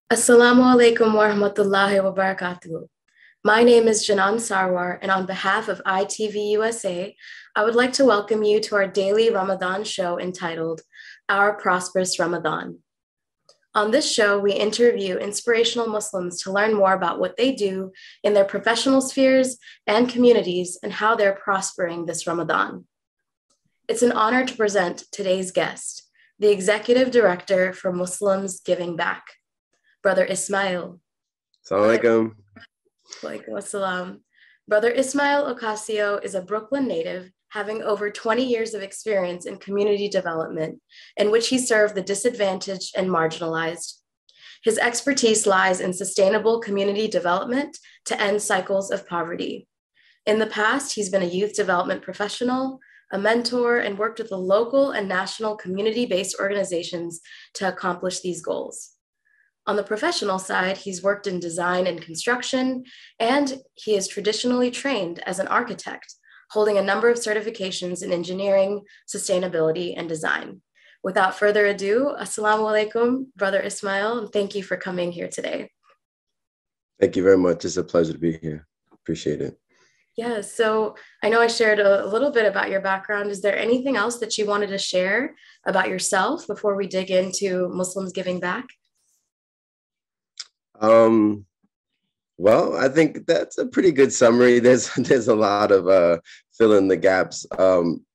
Assalamu alaikum wa rahmatullahi wa barakatuh. My name is Janan Sarwar, and on behalf of ITVusa, I would like to welcome you to our daily Ramadan show entitled Our Prosperous Ramadan. On this show, we interview inspirational Muslims to learn more about what they do in their professional spheres and communities and how they're prospering this Ramadan. It's an honor to present today's guest, the Executive Director for Muslims Giving Back, Brother Ismail. Assalamu alaikum. Walaikum assalam. Brother Ismail Ocasio is a Brooklyn native, having over 20 years of experience in community development, in which he served the disadvantaged and marginalized. His expertise lies in sustainable community development to end cycles of poverty. In the past, he's been a youth development professional, a mentor, and worked with the local and national community-based organizations to accomplish these goals. On the professional side, he's worked in design and construction, and he is traditionally trained as an architect, holding a number of certifications in engineering, sustainability, and design. Without further ado, Assalamu alaikum, Brother Ismail, and thank you for coming here today. Thank you very much. It's a pleasure to be here. Appreciate it. Yeah, so I know I shared a little bit about your background. Is there anything else that you wanted to share about yourself before we dig into Muslims Giving Back? Well, I think that's a pretty good summary. There's a lot of fill in the gaps.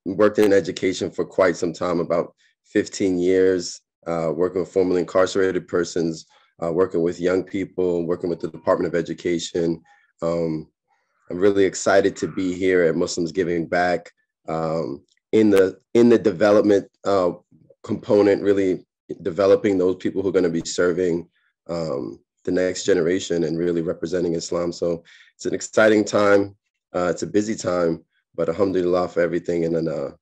Worked in education for quite some time, about 15 years, working with formerly incarcerated persons, working with young people, working with the Department of Education. I'm really excited to be here at Muslims Giving Back in the development component, really developing those people who are going to be serving the next generation and really representing Islam. So it's an exciting time. It's a busy time, but alhamdulillah for everything. And then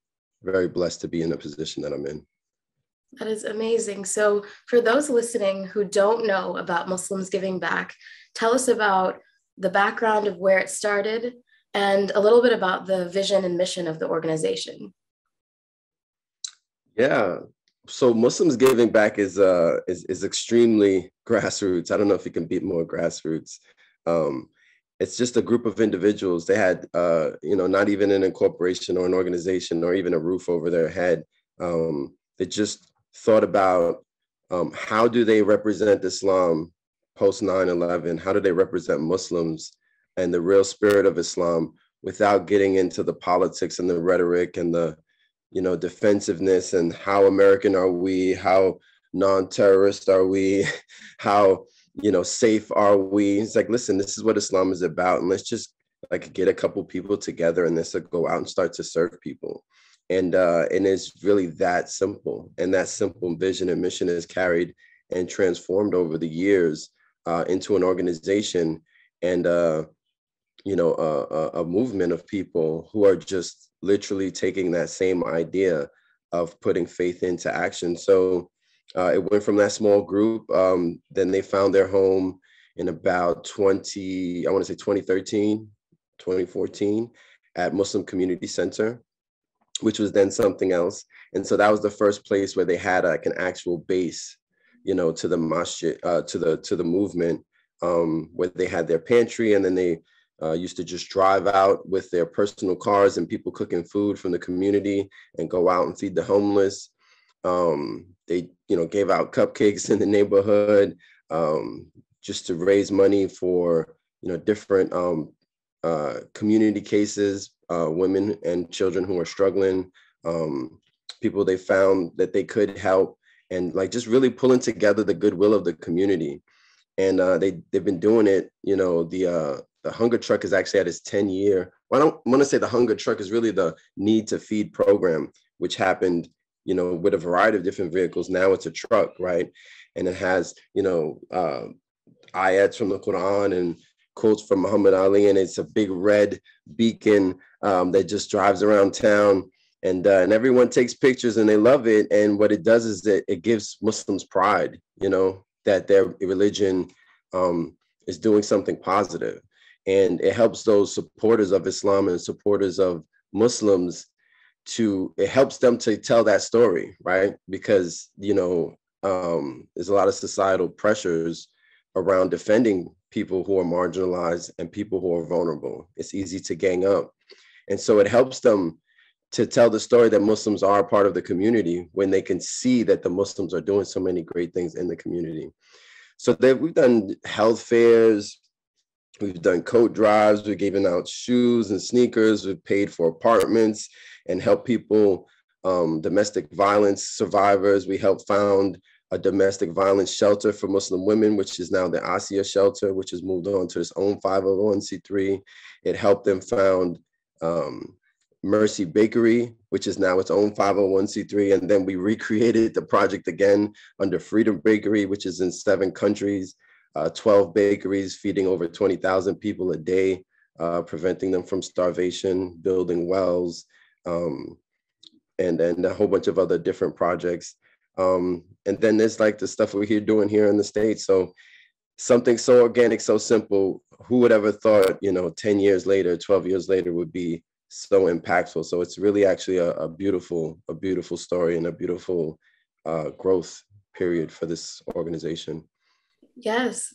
very blessed to be in the position that I'm in. That is amazing. So for those listening who don't know about Muslims Giving Back, tell us about the background of where it started and a little bit about the vision and mission of the organization. Yeah. So Muslims Giving Back is extremely grassroots. I don't know if you can beat more grassroots. It's just a group of individuals. They had, not even an incorporation or an organization or even a roof over their head. They just thought about how do they represent Islam post 9/11? How do they represent Muslims and the real spirit of Islam without getting into the politics and the rhetoric and the defensiveness and how American are we, how non-terrorist are we, how, safe are we? It's like, listen, this is what Islam is about. And let's just get a couple people together and let's go out and start to serve people. And it's really that simple. And that simple vision and mission is carried and transformed over the years into an organization and, a movement of people who are just literally taking that same idea of putting faith into action. So it went from that small group. Then they found their home in about 2013, 2014 at Muslim Community Center, which was then something else. And so that was the first place where they had an actual base, to the masjid, to the movement, where they had their pantry, and then they used to just drive out with their personal cars and people cooking food from the community and go out and feed the homeless. They, gave out cupcakes in the neighborhood just to raise money for, different community cases, women and children who are struggling, people they found that they could help, and just really pulling together the goodwill of the community. And they've been doing it, the hunger truck is actually at its 10-year. Well, I don't want to say the hunger truck is really the Need to Feed program, which happened, with a variety of different vehicles. Now it's a truck, right? And it has, ayats from the Quran and quotes from Muhammad Ali, and it's a big red beacon that just drives around town, and everyone takes pictures and they love it. And what it does is that it gives Muslims pride, that their religion is doing something positive. And it helps those supporters of Islam and supporters of Muslims it helps them to tell that story, right? Because, there's a lot of societal pressures around defending people who are marginalized and people who are vulnerable. It's easy to gang up. And so it helps them to tell the story that Muslims are a part of the community when they can see that the Muslims are doing so many great things in the community. So we've done health fairs, we've done coat drives, we've given out shoes and sneakers, we've paid for apartments and helped people, domestic violence survivors. We helped found a domestic violence shelter for Muslim women, which is now the ASIA shelter, which has moved on to its own 501c3. It helped them found Mercy Bakery, which is now its own 501c3. And then we recreated the project again under Freedom Bakery, which is in 7 countries, 12 bakeries feeding over 20,000 people a day, preventing them from starvation, building wells, and then a whole bunch of other different projects. And then there's like the stuff we're doing here in the States. So something so organic, so simple, who would ever thought, 10 years later, 12 years later would be so impactful. So it's really actually a beautiful story and a beautiful growth period for this organization. Yes,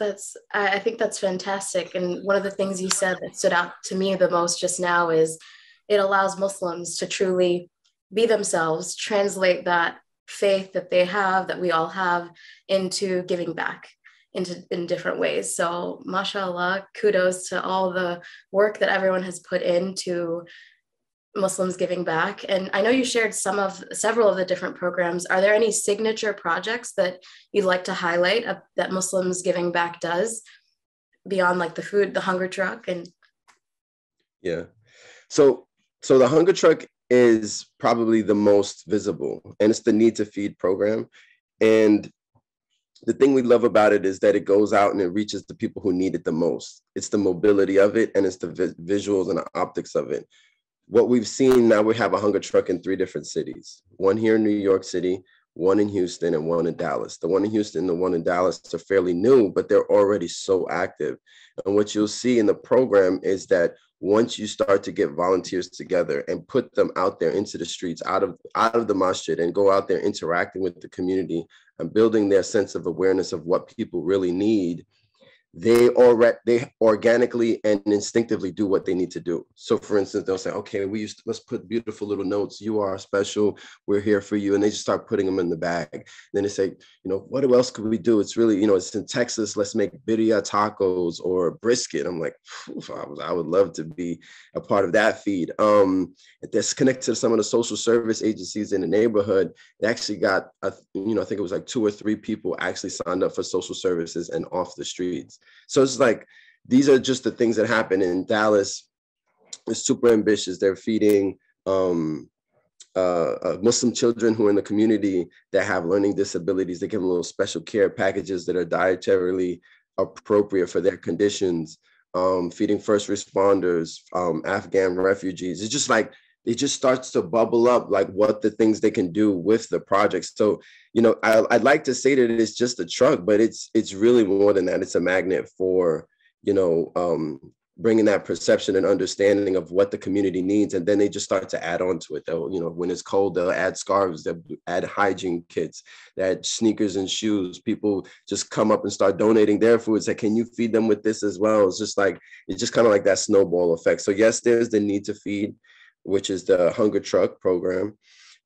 I think that's fantastic. And one of the things you said that stood out to me the most just now is it allows Muslims to truly be themselves, translate that faith that they have, that we all have, into giving back in different ways. So mashallah, kudos to all the work that everyone has put into Muslims giving back. And I know you shared several of the different programs. Are there any signature projects that you'd like to highlight that Muslims giving back does beyond like the food, the hunger truck? And yeah, so the hunger truck is probably the most visible, and it's the Need to Feed program. And the thing we love about it is that it goes out and it reaches the people who need it the most. It's the mobility of it, and it's the visuals and the optics of it. What we've seen now, we have a hunger truck in 3 different cities, one here in New York City, one in Houston, and one in Dallas. The one in Houston and the one in Dallas are fairly new, but they're already so active. And what you'll see in the program is that once you start to get volunteers together and put them out there into the streets, out of the masjid, and go out there interacting with the community and building their sense of awareness of what people really need, they organically and instinctively do what they need to do. So for instance, they'll say, okay, let's put beautiful little notes. You are special. We're here for you. And they just start putting them in the bag. Then they say, what else could we do? It's really, it's in Texas. Let's make birria tacos or brisket. I'm like, I would love to be a part of that feed. That's connected to some of the social service agencies in the neighborhood. They actually got, I think it was like 2 or 3 people actually signed up for social services and off the streets. So it's like, these are just the things that happen in Dallas. It's super ambitious. They're feeding Muslim children who are in the community that have learning disabilities. They give them little special care packages that are dietarily appropriate for their conditions, feeding first responders, Afghan refugees. It's just like, it just starts to bubble up, like what the things they can do with the project. So, I'd like to say that it's just a truck, but it's really more than that. It's a magnet for, bringing that perception and understanding of what the community needs. And then they just start to add on to it. They'll, when it's cold, they'll add scarves, they'll add hygiene kits, they add sneakers and shoes. People just come up and start donating their food. Say, can you feed them with this as well? It's just kind of like that snowball effect. So yes, there's the Need to Feed, which is the hunger truck program.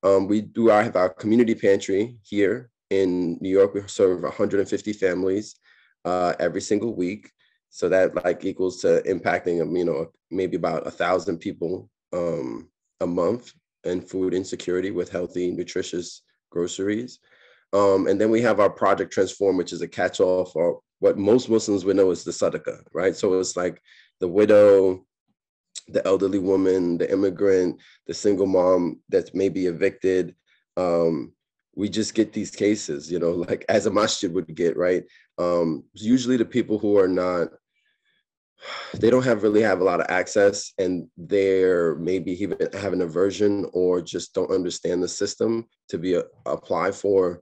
We have our community pantry here in New York. We serve 150 families every single week. So that equals to impacting, maybe about 1,000 people a month in food insecurity with healthy, nutritious groceries. And then we have our Project Transform, which is a catch-all for what most Muslims would know is the sadaqah, right? So it's like the widow, the elderly woman, the immigrant, the single mom that's maybe evicted. We just get these cases, like as a masjid would get, right? Usually the people who are they don't really have a lot of access, and they're maybe even have an aversion or just don't understand the system to apply for,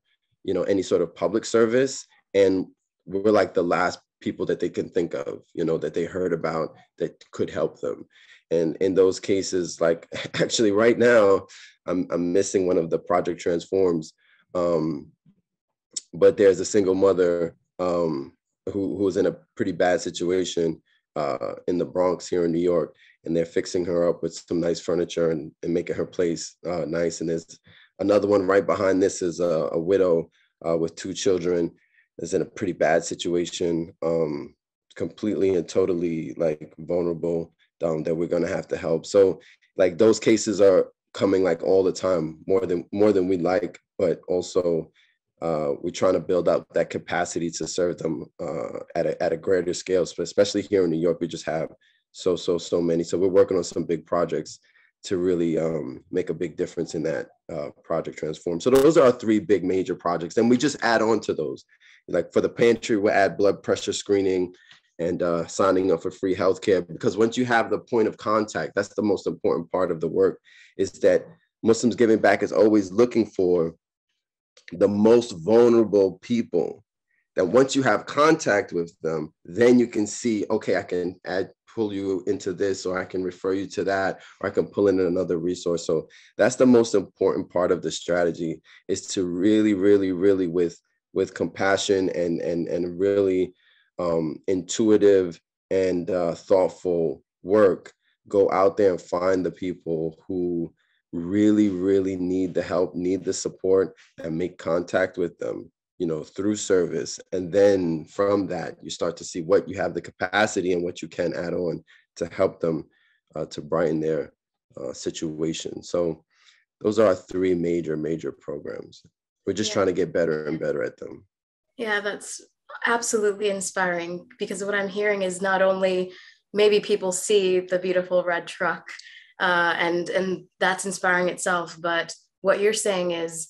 any sort of public service. And we're like the last people that they can think of, that they heard about that could help them. And in those cases, like actually right now, I'm missing one of the Project Transforms, but there's a single mother who was in a pretty bad situation in the Bronx here in New York, and they're fixing her up with some nice furniture and making her place nice. And there's another one right behind this is a widow with 2 children is in a pretty bad situation, completely and totally like vulnerable, that we're gonna have to help. So like those cases are coming like all the time, more than we like, but also we're trying to build up that capacity to serve them at a greater scale. So especially here in New York, we just have so many. So we're working on some big projects to really make a big difference in that Project Transform. So those are our 3 big major projects. And we just add on to those. Like for the pantry, we'll add blood pressure screening and signing up for free healthcare. Because once you have the point of contact, that's the most important part of the work, is that Muslims Giving Back is always looking for the most vulnerable people, that once you have contact with them, then you can see, okay, I can pull you into this, or I can refer you to that, or I can pull in another resource. So that's the most important part of the strategy, is to really with compassion and really intuitive and thoughtful work, go out there and find the people who really need the help, need the support, and make contact with them, through service. And then from that, you start to see what you have the capacity and what you can add on to help them to brighten their situation. So those are our 3 major programs. We're just trying to get better and better at them. Yeah, that's absolutely inspiring, because what I'm hearing is not only maybe people see the beautiful red truck and that's inspiring itself, but what you're saying is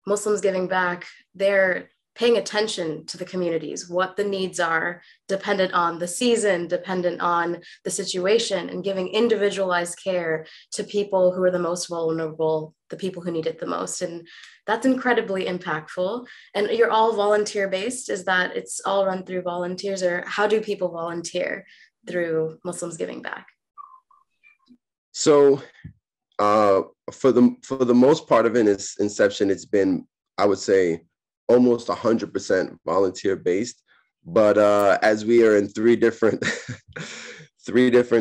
Muslims Giving Back, they're paying attention to the communities, what the needs are, dependent on the season, dependent on the situation, and giving individualized care to people who are the most vulnerable, the people who need it the most. And that's incredibly impactful. And you're all volunteer based? Is that it's all run through volunteers, or how do people volunteer through Muslims Giving Back? So for the most part of its inception, it's been, I would say, almost 100% volunteer based. But as we are in 3 different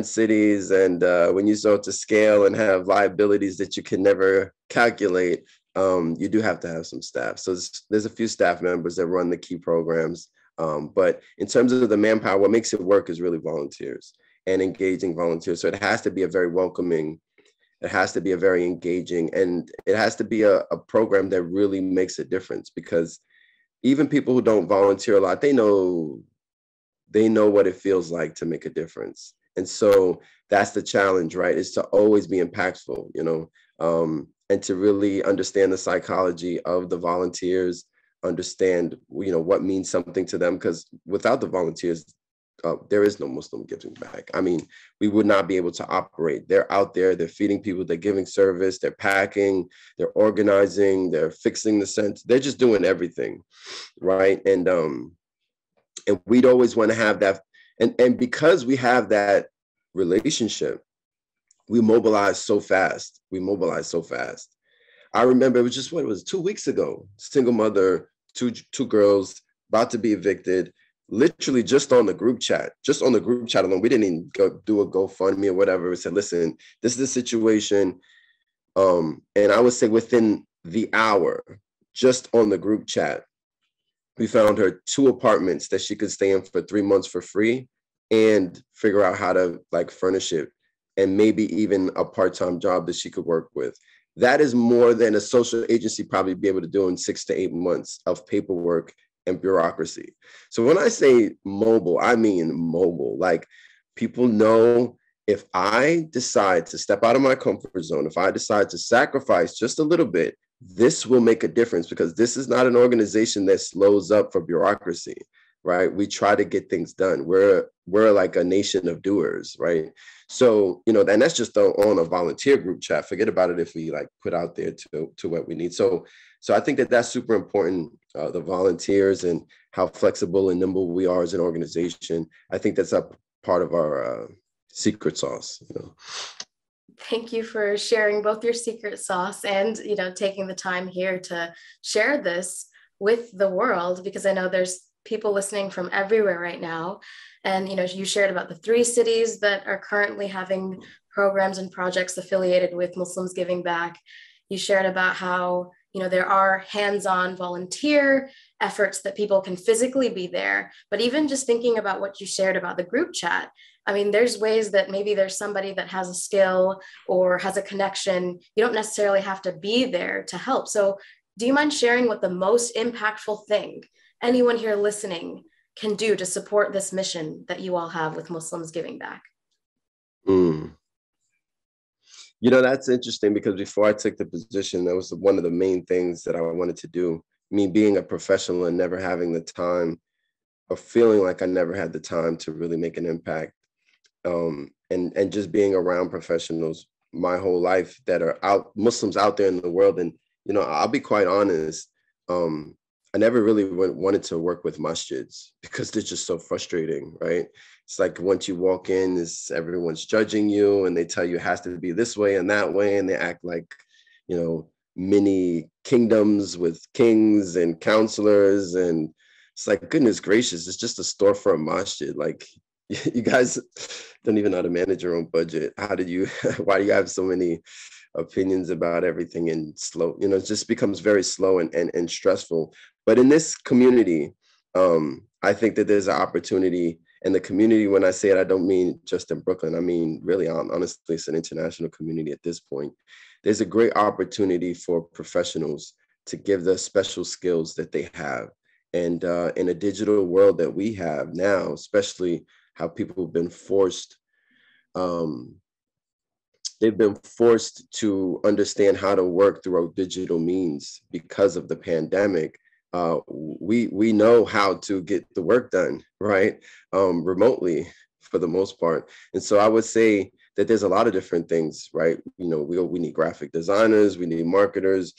cities, and when you start to scale and have liabilities that you can never calculate, you do have to have some staff. So there's a few staff members that run the key programs. But in terms of the manpower, what makes it work is really volunteers and engaging volunteers. So it has to be a very welcoming, it has to be a very engaging, and it has to be a program that really makes a difference, because even people who don't volunteer a lot, they know what it feels like to make a difference. And so that's the challenge, right? Is to always be impactful, and to really understand the psychology of the volunteers, understand, what means something to them, because without the volunteers, there is no Muslim Giving Back. I mean, we would not be able to operate. They're out there, they're feeding people, they're giving service, they're packing, they're organizing, they're fixing the scent, they're just doing everything, right? And we'd always want to have that. And because we have that relationship, we mobilize so fast. I remember it was just, 2 weeks ago, single mother, two girls about to be evicted, literally just on the group chat alone. We didn't even go do a GoFundMe or whatever. We said, listen, this is the situation. And I would say within the hour, just on the group chat, we found her 2 apartments that she could stay in for 3 months for free, and figure out how to furnish it, and maybe even a part-time job that she could work with. That is more than a social agency probably be able to do in 6 to 8 months of paperwork and bureaucracy. So when I say mobile, I mean mobile. Like, people know, if I decide to step out of my comfort zone, if I decide to sacrifice just a little bit, this will make a difference, because this is not an organization that slows up for bureaucracy, right? We try to get things done. We're like a nation of doers, right? So, and that's just on a volunteer group chat. Forget about it if we put out there to what we need. So I think that's super important, the volunteers and how flexible and nimble we are as an organization. I think that's a part of our secret sauce. Thank you for sharing both your secret sauce and, taking the time here to share this with the world, because I know there's people listening from everywhere right now. And, you shared about the 3 cities that are currently having programs and projects affiliated with Muslims Giving Back. You shared about how, there are hands-on volunteer efforts that people can physically be there. But even just thinking about what you shared about the group chat, I mean, there's ways that maybe there's somebody that has a skill or has a connection. You don't necessarily have to be there to help. So do you mind sharing what the most impactful thing anyone here listening can do to support this mission that you all have with Muslims Giving Back? That's interesting, because before I took the position, that was one of the main things that I wanted to do. Me being a professional and never having the time, or feeling like I never had the time to really make an impact. And just being around professionals my whole life that are Muslims out there in the world. And, I'll be quite honest. I never really wanted to work with masjids because they're just so frustrating, right? It's like once you walk in, everyone's judging you and they tell you it has to be this way and that way. And they act like, mini kingdoms with kings and counselors. And it's like, goodness gracious, it's just a store for a masjid. Like, you guys don't even know how to manage your own budget. Why do you have so many opinions about everything and slow? It just becomes very slow and stressful. But in this community, I think that there's an opportunity. And the community, when I say it, I don't mean just in Brooklyn. I mean, really, honestly, it's an international community at this point. There's a great opportunity for professionals to give the special skills that they have. And in a digital world that we have now, especially how people have been forced, they've been forced to understand how to work through digital means because of the pandemic. We know how to get the work done, right? Remotely for the most part. And so I would say that there's a lot of different things, right? We need graphic designers, we need marketers,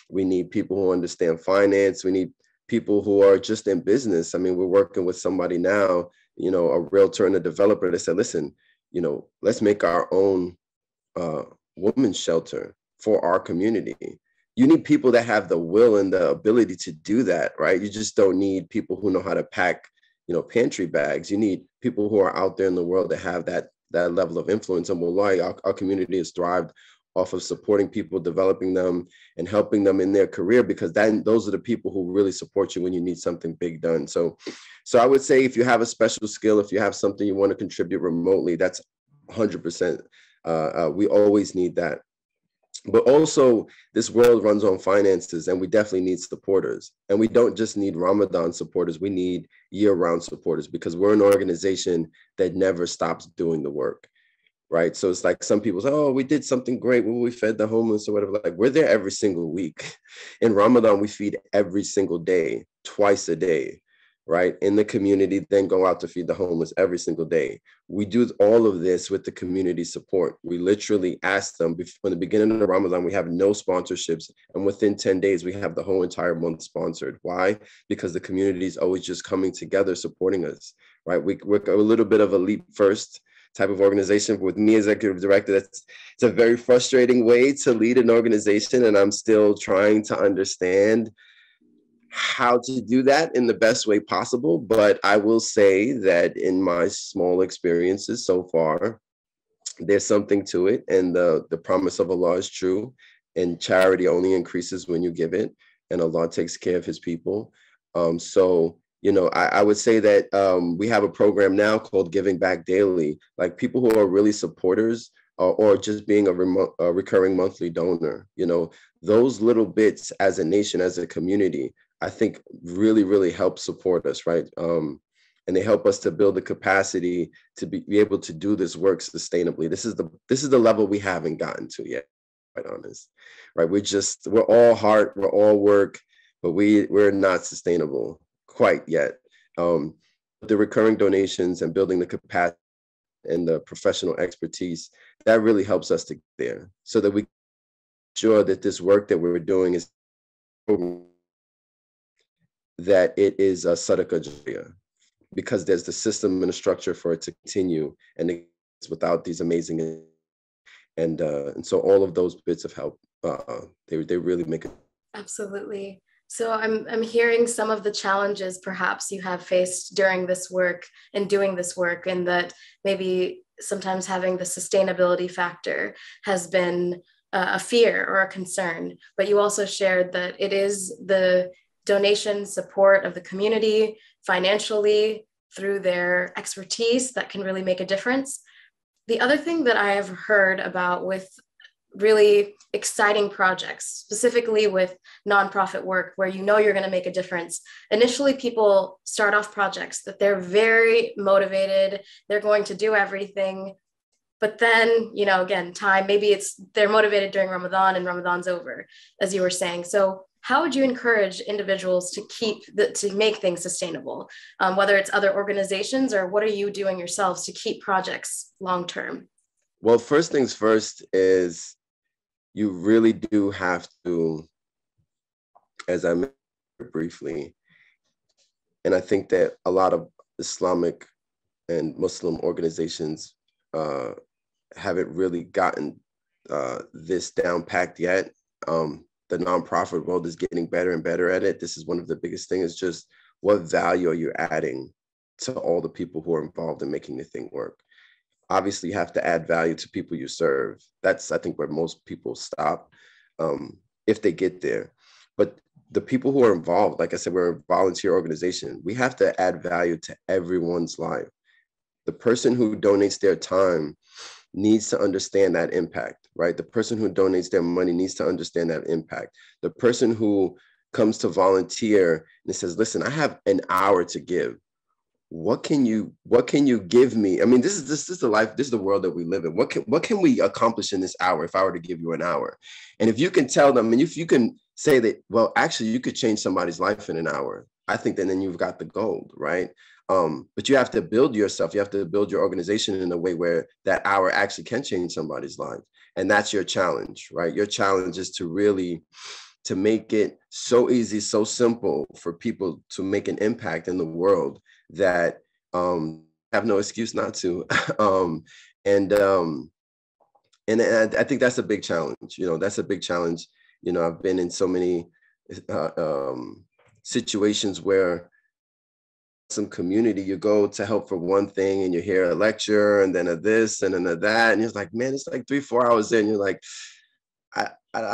we need people who understand finance, we need people who are just in business. I mean, we're working with somebody now, a realtor and a developer that said, listen, let's make our own women's shelter for our community. You need people that have the will and the ability to do that, right? You just don't need people who know how to pack, pantry bags. You need people who are out there in the world that have that level of influence. And wallahi, our community has thrived off of supporting people, developing them, and helping them in their career, because those are the people who really support you when you need something big done. So I would say, if you have a special skill, if you have something you want to contribute remotely, that's 100%. We always need that. But also, this world runs on finances, and we definitely need supporters. And we don't just need Ramadan supporters, we need year-round supporters, because we're an organization that never stops doing the work, right? So it's like some people say, oh, we did something great when we fed the homeless or whatever. Like, we're there every single week. In Ramadan, we feed every single day, twice a day, right? In the community, then go out to feed the homeless every single day. We do all of this with the community support. We literally ask them from the beginning of Ramadan, we have no sponsorships. And within 10 days, we have the whole entire month sponsored. Why? Because the community is always just coming together, supporting us, right? We're a little bit of a leap first type of organization. With me as executive director, it's a very frustrating way to lead an organization. And I'm still trying to understand how to do that in the best way possible. But I will say that in my small experiences so far, there's something to it. And the promise of Allah is true. And charity only increases when you give it. And Allah takes care of his people. I would say that we have a program now called Giving Back Daily. Like, people who are really supporters, or just being a recurring monthly donor, those little bits as a nation, as a community, I think really, really help support us, right? And they help us to build the capacity to be able to do this work sustainably. This is the level we haven't gotten to yet, quite honest, right? We're all heart, we're all work, but we're not sustainable quite yet. The recurring donations and building the capacity and the professional expertise, that really helps us to get there, so that we ensure that this work that we're doing is that it is a sadaqah jariyah, because there's the system and the structure for it to continue, and it's without these amazing, and so all of those bits of help, they really make it. Absolutely. So I'm hearing some of the challenges perhaps you have faced during this work and doing this work, and that maybe sometimes having the sustainability factor has been a fear or a concern. But you also shared that it is the donation support of the community financially through their expertise that can really make a difference. The other thing that I have heard about with really exciting projects, specifically with nonprofit work where you know you're going to make a difference. Initially, people start off projects that they're very motivated, they're going to do everything. But then, you know, again, time, maybe it's they're motivated during Ramadan and Ramadan's over, as you were saying. So how would you encourage individuals to to make things sustainable, whether it's other organizations or what are you doing yourselves to keep projects long-term? Well, first things first is you really do have to, as I mentioned briefly, and I think that a lot of Islamic and Muslim organizations haven't really gotten this down packed yet. The nonprofit world is getting better and better at it. This is one of the biggest things, is just what value are you adding to all the people who are involved in making the thing work? Obviously, you have to add value to people you serve. That's, I think, where most people stop, if they get there. But the people who are involved, like I said, we're a volunteer organization. We have to add value to everyone's life. The person who donates their time needs to understand that impact, right? The person who donates their money needs to understand that impact. The person who comes to volunteer and says, listen, I have an hour to give. What can you give me? I mean, this is the life, this is the world that we live in. What can we accomplish in this hour if I were to give you an hour? And if you can tell them, and if you can say that, well, actually you could change somebody's life in an hour, I think that then you've got the gold, right? But you have to build yourself, you have to build your organization in a way where that hour actually can change somebody's life. And that's your challenge, right? Your challenge is to really to make it so easy, so simple for people to make an impact in the world that have no excuse not to. And I think that's a big challenge. You know, that's a big challenge. You know, I've been in so many situations where some community, you go to help for one thing and you hear a lecture and then a this and then a that, and you're like, man, it's like 3-4 hours in, you're like, I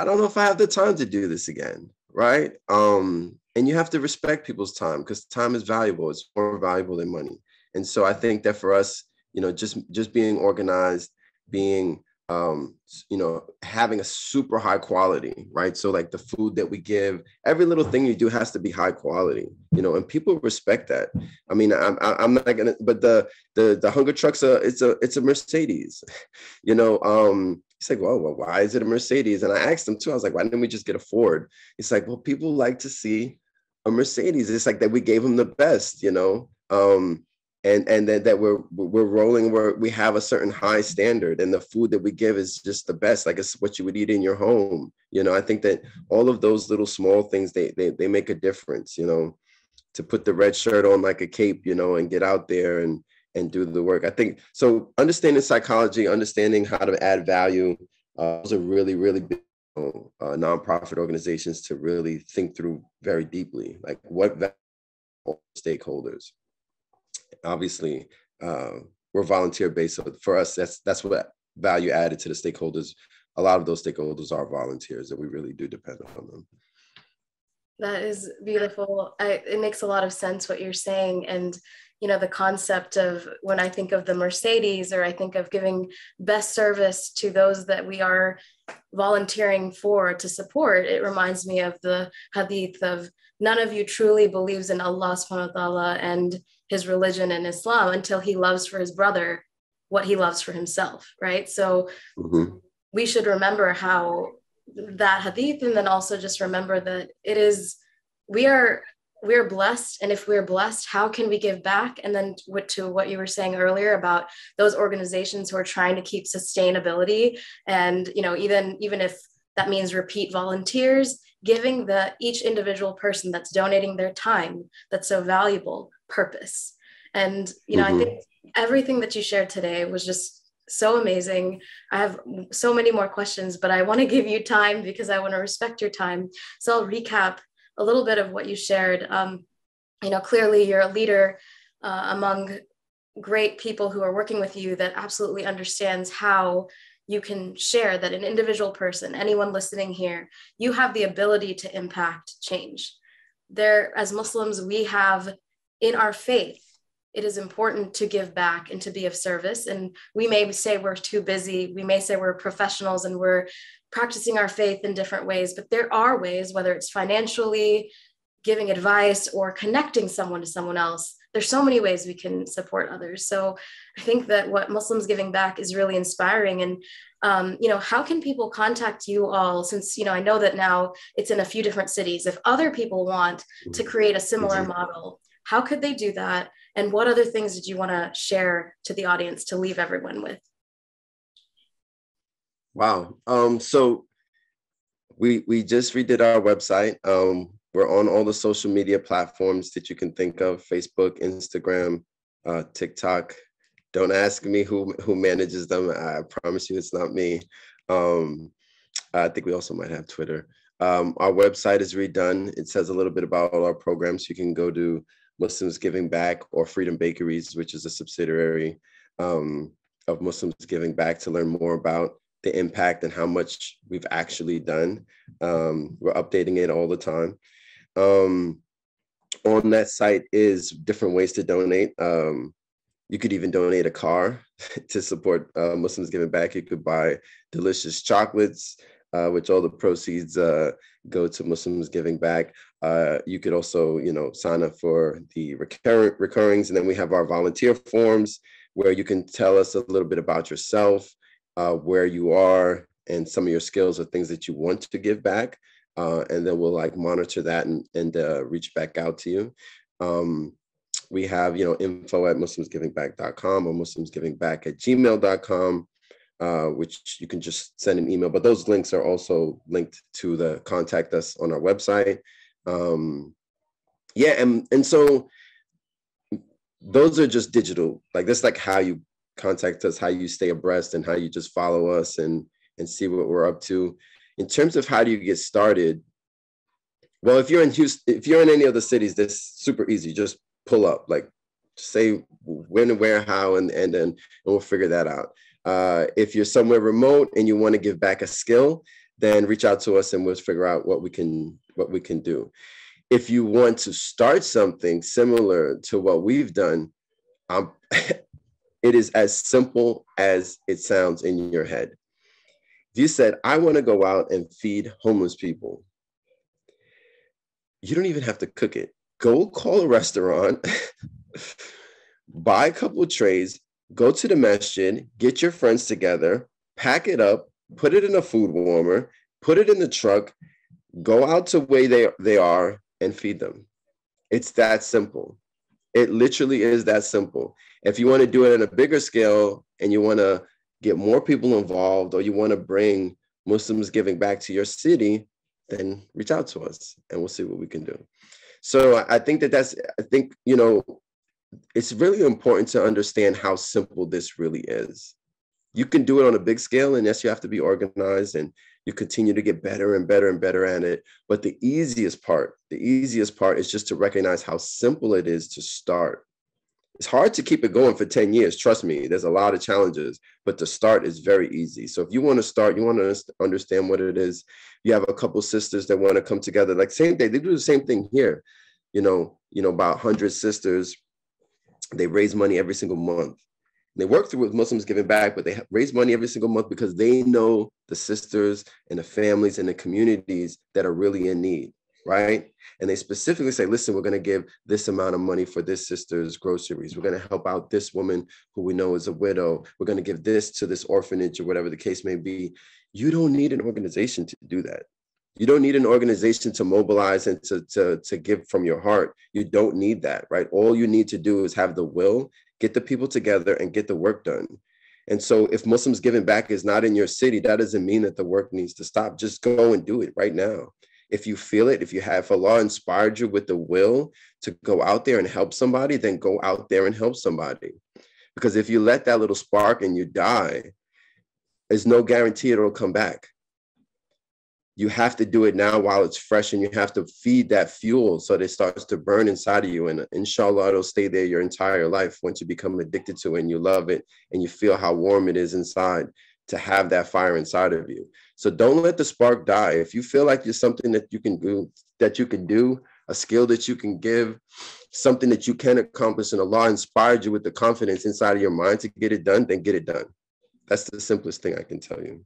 don't know if I have the time to do this again, right? And you have to respect people's time, because time is valuable. It's more valuable than money. And so I think that for us, you know, just being organized, being, you know, having a super high quality, right? So like the food that we give, every little thing you do has to be high quality, you know, and people respect that. I mean, I'm not gonna, but the hunger trucks, it's a Mercedes, you know. He's like, well, why is it a Mercedes? And I asked him too, I was like, why didn't we just get a Ford? He's like, well, people like to see a Mercedes. It's like that we gave him the best, you know, and then that we're rolling where we have a certain high standard, and the food that we give is just the best. Like it's what you would eat in your home. You know, I think that all of those little small things, they make a difference, you know, to put the red shirt on like a cape, you know, and get out there and do the work. I think so. Understanding psychology, understanding how to add value, those are really, really big nonprofit organizations to really think through very deeply, like what stakeholders. Obviously, we're volunteer based, so for us, that's what value added to the stakeholders. A lot of those stakeholders are volunteers, and we really do depend on them. That is beautiful. It makes a lot of sense what you're saying. And, you know, the concept of when I think of the Mercedes, or I think of giving best service to those that we are volunteering for to support, it reminds me of the hadith of none of you truly believes in Allah subhanahu wa ta'ala and his religion and Islam until he loves for his brother what he loves for himself, right? So we should remember how that hadith, and then also just remember that it is, we are blessed, and if we're blessed, how can we give back? And then to what you were saying earlier about those organizations who are trying to keep sustainability, and you know, even if that means repeat volunteers, giving each individual person that's donating their time, that's so valuable, purpose. And you know, I think everything that you shared today was just so amazing. I have so many more questions, but I want to give you time because I want to respect your time. So I'll recap a little bit of what you shared. Clearly you're a leader among great people who are working with you that absolutely understands how you can share that an individual person, anyone listening here, you have the ability to impact change. There, as Muslims, we have in our faith, it is important to give back and to be of service. And we may say we're too busy. We may say we're professionals and we're practicing our faith in different ways, but there are ways, whether it's financially, giving advice, or connecting someone to someone else. There's so many ways we can support others. So I think that what Muslims Giving Back is really inspiring. And, how can people contact you all? Since, I know that now it's in a few different cities. If other people want to create a similar model, how could they do that? And what other things did you want to share to the audience to leave everyone with? Wow. So we just redid our website. We're on all the social media platforms that you can think of: Facebook, Instagram, TikTok. Don't ask me who manages them. I promise you it's not me. I think we also might have Twitter. Our website is redone. It says a little bit about all our programs. You can go to Muslims Giving Back or Freedom Bakeries, which is a subsidiary of Muslims Giving Back, to learn more about the impact and how much we've actually done. We're updating it all the time. On that site is different ways to donate. You could even donate a car to support Muslims Giving Back. You could buy delicious chocolates, which all the proceeds go to Muslims Giving Back. You could also, sign up for the recurrings. And then we have our volunteer forms where you can tell us a little bit about yourself, where you are, and some of your skills or things that you want to give back. And then we'll monitor that and reach back out to you. We have, info@muslimsgivingback.com or muslimsgivingback@gmail.com, which you can just send an email. But those links are also linked to the contact us on our website. And so those are just digital. That's how you contact us, how you stay abreast, and how you just follow us and see what we're up to. In terms of how do you get started? Well, if you're in Houston, if you're in any of the cities, that's super easy. Just pull up, say when and where, how, and then we'll figure that out. If you're somewhere remote and you want to give back a skill, then reach out to us and we'll figure out what we can do. If you want to start something similar to what we've done, it is as simple as it sounds in your head. If you said, I want to go out and feed homeless people, you don't even have to cook it. Go call a restaurant, buy a couple of trays, go to the masjid, get your friends together, pack it up, put it in a food warmer, put it in the truck, go out to where they are and feed them. It's that simple. It literally is that simple. If you want to do it on a bigger scale and you want to get more people involved, or you want to bring Muslims Giving Back to your city, then reach out to us and we'll see what we can do. So I think it's really important to understand how simple this really is. You can do it on a big scale, and yes, you have to be organized and you continue to get better and better and better at it. But the easiest part is just to recognize how simple it is to start. It's hard to keep it going for 10 years. Trust me, there's a lot of challenges, but to start is very easy. So if you want to start, you want to understand what it is. You have a couple sisters that want to come together. Same day, they do the same thing here. About 100 sisters, they raise money every single month. They work through with Muslims Giving Back, but they raise money every single month because they know the sisters and the families and the communities that are really in need, right? And they specifically say, listen, we're going to give this amount of money for this sister's groceries. We're going to help out this woman who we know is a widow. We're going to give this to this orphanage, or whatever the case may be. You don't need an organization to do that. You don't need an organization to mobilize and to give from your heart. You don't need that, right? All you need to do is have the will, get the people together, and get the work done. And so if Muslims Giving Back is not in your city, that doesn't mean that the work needs to stop. Just go and do it right now. If you feel it, if Allah inspired you with the will to go out there and help somebody, then go out there and help somebody. Because if you let that little spark and you die, there's no guarantee it'll come back. you have to do it now while it's fresh, and you have to feed that fuel so that it starts to burn inside of you. And inshallah, it'll stay there your entire life once you become addicted to it and you love it and you feel how warm it is inside to have that fire inside of you. So don't let the spark die. If you feel like there's something that you can do, a skill that you can give, something that you can accomplish, and Allah inspired you with the confidence inside of your mind to get it done, then get it done. That's the simplest thing I can tell you.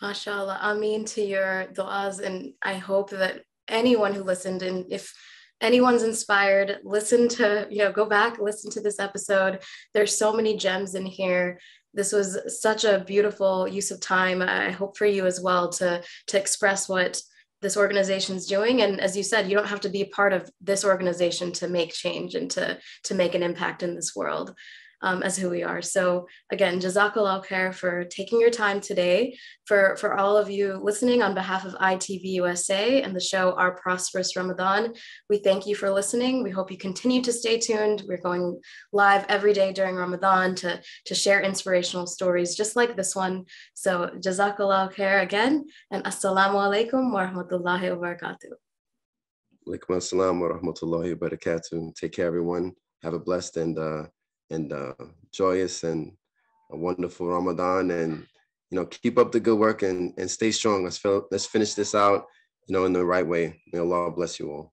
MashaAllah, Ameen to your du'as. And I hope that anyone who listened, and if anyone's inspired, go back, listen to this episode. There's so many gems in here. This was such a beautiful use of time. I hope for you as well to express what this organization is doing. And as you said, you don't have to be a part of this organization to make change and to make an impact in this world. As who we are. So again, Jazakallah khair for taking your time today. For all of you listening, on behalf of ITVusa and the show Our Prosperous Ramadan, we thank you for listening. We hope you continue to stay tuned. We're going live every day during Ramadan to share inspirational stories just like this one. So Jazakallah khair again, and Assalamu alaikum wa rahmatullahi wa barakatuh. Alaikum assalam wa rahmatullahi wa barakatuh. Take care, everyone. Have a blessed and joyous and a wonderful Ramadan, and keep up the good work and stay strong. Let's finish this out in the right way. May Allah bless you all.